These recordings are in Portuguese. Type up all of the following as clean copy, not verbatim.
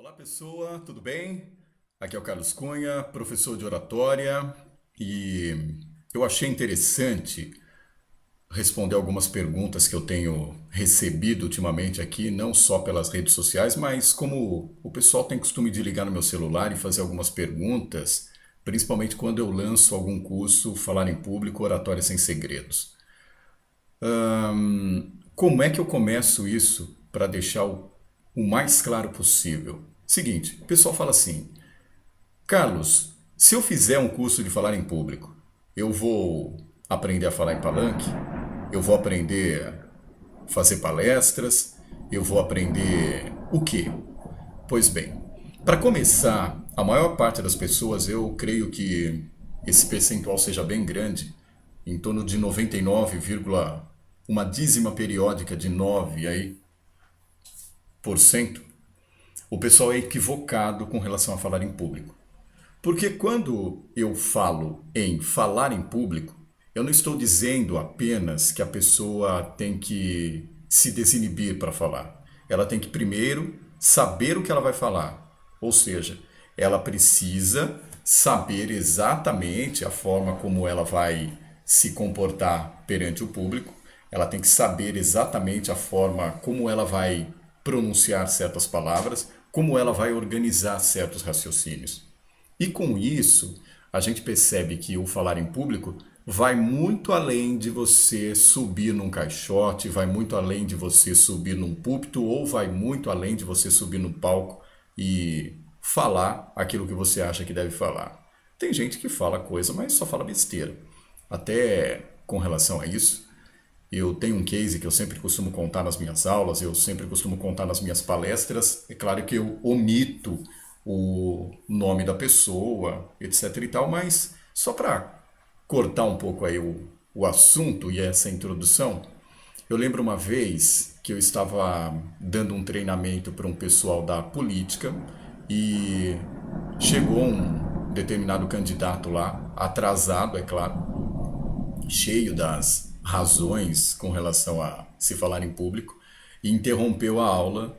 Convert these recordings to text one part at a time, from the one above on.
Olá pessoa, tudo bem? Aqui é o Carlos Cunha, professor de oratória, e eu achei interessante responder algumas perguntas que eu tenho recebido ultimamente aqui, não só pelas redes sociais, mas como o pessoal tem costume de ligar no meu celular e fazer algumas perguntas, principalmente quando eu lanço algum curso, Falar em Público, Oratória Sem Segredos. Como é que eu começo isso para deixar o mais claro possível? Seguinte, o pessoal fala assim: Carlos, se eu fizer um curso de falar em público, eu vou aprender a falar em palanque, eu vou aprender a fazer palestras, eu vou aprender o quê? Pois bem, para começar, a maior parte das pessoas, eu creio que esse percentual seja bem grande, em torno de 99, uma dízima periódica de 9 aí, por cento, o pessoal é equivocado com relação a falar em público. Porque quando eu falo em falar em público, eu não estou dizendo apenas que a pessoa tem que se desinibir para falar. Ela tem que primeiro saber o que ela vai falar. Ou seja, ela precisa saber exatamente a forma como ela vai se comportar perante o público. Ela tem que saber exatamente a forma como ela vai pronunciar certas palavras, como ela vai organizar certos raciocínios. E com isso, a gente percebe que o falar em público vai muito além de você subir num caixote, vai muito além de você subir num púlpito ou vai muito além de você subir no palco e falar aquilo que você acha que deve falar. Tem gente que fala coisa, mas só fala besteira. Até com relação a isso, eu tenho um case que eu sempre costumo contar nas minhas aulas, eu sempre costumo contar nas minhas palestras. É claro que eu omito o nome da pessoa, etc e tal, mas só para cortar um pouco aí o assunto e essa introdução, eu lembro uma vez que eu estava dando um treinamento para um pessoal da política e chegou um determinado candidato lá, atrasado, é claro, cheio das razões com relação a se falar em público, e interrompeu a aula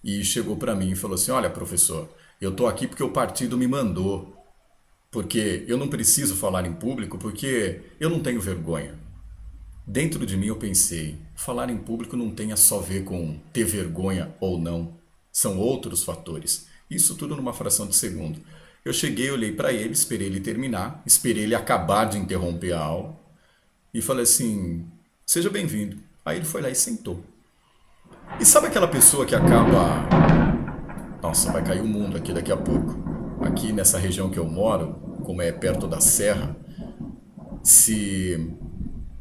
e chegou para mim e falou assim: Olha, professor, eu estou aqui porque o partido me mandou, porque eu não preciso falar em público, porque eu não tenho vergonha. Dentro de mim eu pensei: falar em público não tem a só ver com ter vergonha ou não, são outros fatores. Isso tudo numa fração de segundo. Eu cheguei, olhei para ele, esperei ele terminar, esperei ele acabar de interromper a aula e falei assim: seja bem-vindo. Aí ele foi lá e sentou. E sabe aquela pessoa que acaba. Nossa, vai cair o mundo aqui daqui a pouco. Aqui nessa região que eu moro, como é perto da serra, se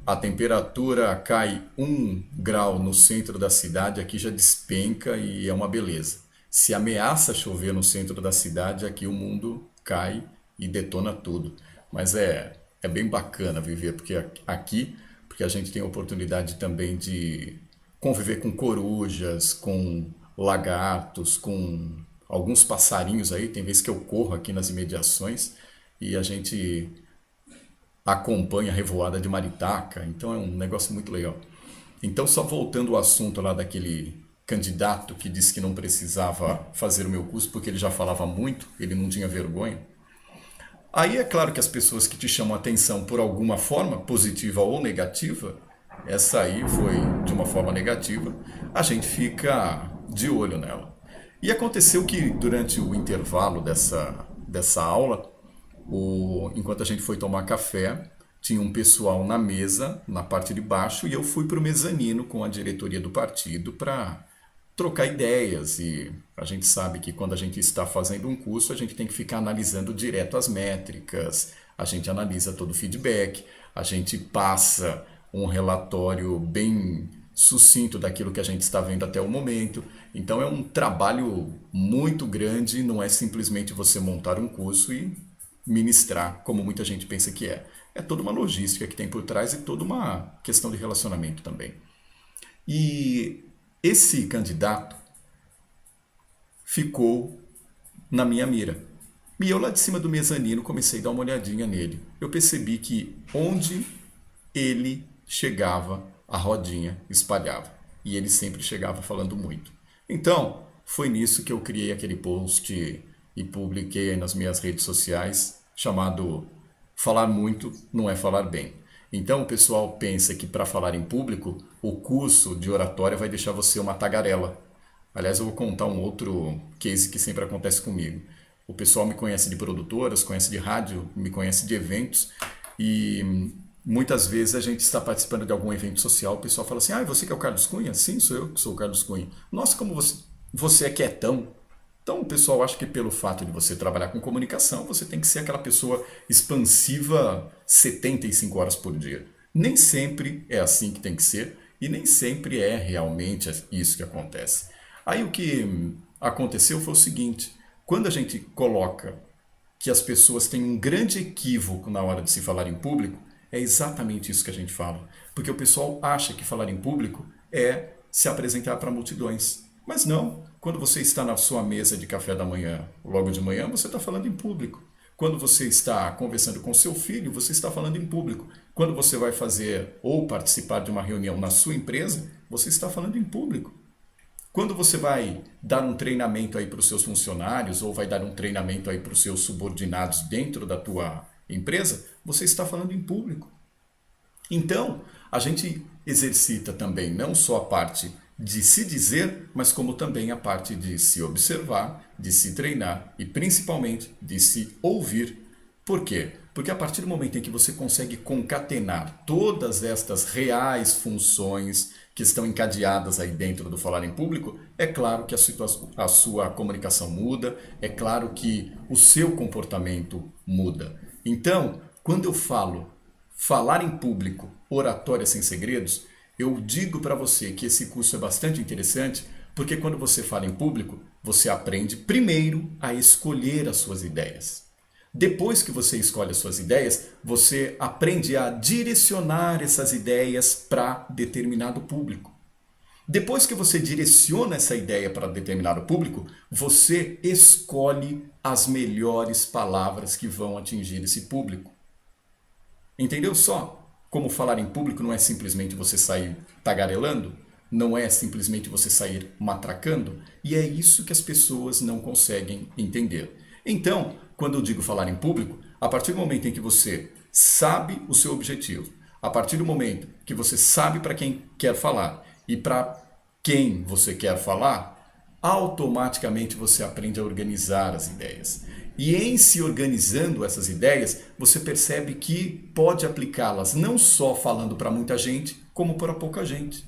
a temperatura cai 1 grau no centro da cidade, aqui já despenca e é uma beleza. Se ameaça chover no centro da cidade, aqui o mundo cai e detona tudo. Mas é bem bacana viver porque a gente tem a oportunidade também de conviver com corujas, com lagartos, com alguns passarinhos aí. Tem vezes que eu corro aqui nas imediações e a gente acompanha a revoada de maritaca, então é um negócio muito legal. Então, só voltando ao assunto lá daquele candidato que disse que não precisava fazer o meu curso porque ele já falava muito, ele não tinha vergonha. Aí é claro que as pessoas que te chamam a atenção por alguma forma, positiva ou negativa, essa aí foi de uma forma negativa, a gente fica de olho nela. E aconteceu que durante o intervalo dessa aula, enquanto a gente foi tomar café, tinha um pessoal na mesa, na parte de baixo, e eu fui para o mezanino com a diretoria do partido para trocar ideias. E a gente sabe que quando a gente está fazendo um curso, a gente tem que ficar analisando direto as métricas, a gente analisa todo o feedback, a gente passa um relatório bem sucinto daquilo que a gente está vendo até o momento. Então é um trabalho muito grande, não é simplesmente você montar um curso e ministrar, como muita gente pensa que é. É toda uma logística que tem por trás e toda uma questão de relacionamento também. E esse candidato ficou na minha mira. E eu lá de cima do mezanino comecei a dar uma olhadinha nele. Eu percebi que onde ele chegava, a rodinha espalhava. E ele sempre chegava falando muito. Então, foi nisso que eu criei aquele post e publiquei nas minhas redes sociais chamado Falar muito não é falar bem. Então o pessoal pensa que para falar em público, o curso de oratória vai deixar você uma tagarela. Aliás, eu vou contar um outro case que sempre acontece comigo. O pessoal me conhece de produtoras, conhece de rádio, me conhece de eventos e muitas vezes a gente está participando de algum evento social, o pessoal fala assim, você que é o Carlos Cunha? Sim, sou eu que sou o Carlos Cunha. Nossa, como você é quietão. Então o pessoal acha que pelo fato de você trabalhar com comunicação, você tem que ser aquela pessoa expansiva 75 horas por dia. Nem sempre é assim que tem que ser e nem sempre é realmente isso que acontece. Aí o que aconteceu foi o seguinte, quando a gente coloca que as pessoas têm um grande equívoco na hora de se falar em público, é exatamente isso que a gente fala. Porque o pessoal acha que falar em público é se apresentar para multidões. Mas não. Quando você está na sua mesa de café da manhã, logo de manhã, você está falando em público. Quando você está conversando com seu filho, você está falando em público. Quando você vai fazer ou participar de uma reunião na sua empresa, você está falando em público. Quando você vai dar um treinamento aí para os seus funcionários ou vai dar um treinamento aí para os seus subordinados dentro da tua empresa, você está falando em público. Então, a gente exercita também não só a parte de se dizer, mas como também a parte de se observar, de se treinar e principalmente de se ouvir. Por quê? Porque a partir do momento em que você consegue concatenar todas estas reais funções que estão encadeadas aí dentro do falar em público, é claro que a sua comunicação muda, é claro que o seu comportamento muda. Então, quando eu falo falar em público, oratória sem segredos, eu digo para você que esse curso é bastante interessante, porque quando você fala em público, você aprende primeiro a escolher as suas ideias. Depois que você escolhe as suas ideias, você aprende a direcionar essas ideias para determinado público. Depois que você direciona essa ideia para determinado público, você escolhe as melhores palavras que vão atingir esse público. Entendeu só? Como falar em público não é simplesmente você sair tagarelando, não é simplesmente você sair matracando, e é isso que as pessoas não conseguem entender. Então, quando eu digo falar em público, a partir do momento em que você sabe o seu objetivo, a partir do momento que você sabe para quem quer falar e para quem você quer falar, automaticamente você aprende a organizar as ideias. E em se organizando essas ideias, você percebe que pode aplicá-las não só falando para muita gente, como para pouca gente.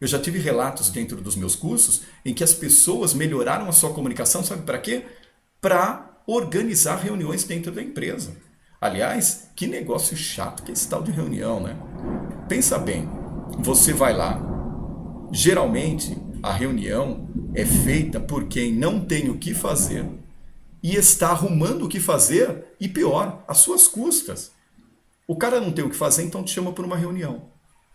Eu já tive relatos dentro dos meus cursos em que as pessoas melhoraram a sua comunicação, sabe para quê? Para organizar reuniões dentro da empresa. Aliás, que negócio chato que é esse tal de reunião, né? Pensa bem, você vai lá, geralmente a reunião é feita por quem não tem o que fazer e está arrumando o que fazer e pior, às suas custas. O cara não tem o que fazer, então te chama para uma reunião.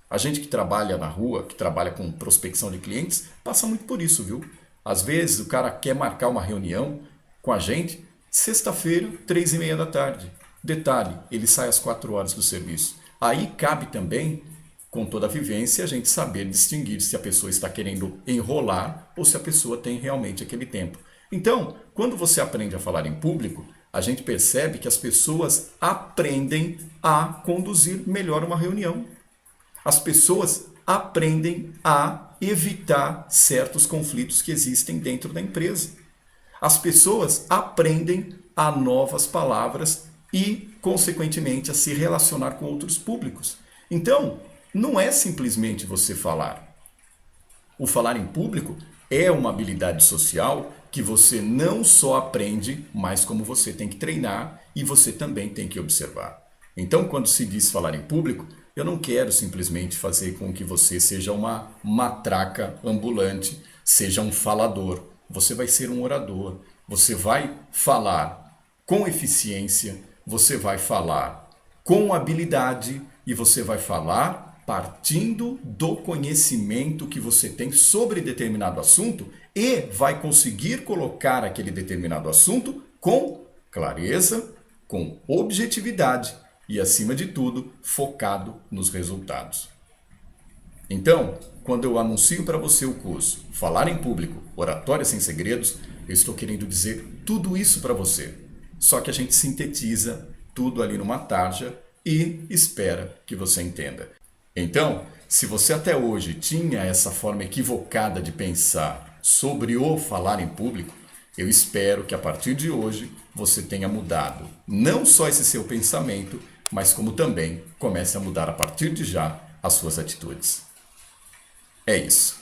A gente que trabalha na rua, que trabalha com prospecção de clientes, passa muito por isso, viu? Às vezes o cara quer marcar uma reunião com a gente, sexta-feira, 3:30 da tarde. Detalhe, ele sai às 4 horas do serviço. Aí cabe também, com toda a vivência, a gente saber distinguir se a pessoa está querendo enrolar ou se a pessoa tem realmente aquele tempo. Então, quando você aprende a falar em público, a gente percebe que as pessoas aprendem a conduzir melhor uma reunião. As pessoas aprendem a evitar certos conflitos que existem dentro da empresa. As pessoas aprendem a novas palavras e, consequentemente, a se relacionar com outros públicos. Então, não é simplesmente você falar. O falar em público é uma habilidade social que você não só aprende, mas como você tem que treinar e você também tem que observar. Então, quando se diz falar em público, eu não quero simplesmente fazer com que você seja uma matraca ambulante, seja um falador. Você vai ser um orador. Você vai falar com eficiência, você vai falar com habilidade e você vai falar partindo do conhecimento que você tem sobre determinado assunto e vai conseguir colocar aquele determinado assunto com clareza, com objetividade e, acima de tudo, focado nos resultados. Então, quando eu anuncio para você o curso Falar em Público, Oratória Sem Segredos, eu estou querendo dizer tudo isso para você. Só que a gente sintetiza tudo ali numa tarja e espera que você entenda. Então, se você até hoje tinha essa forma equivocada de pensar sobre o falar em público, eu espero que a partir de hoje você tenha mudado não só esse seu pensamento, mas como também comece a mudar a partir de já as suas atitudes. É isso.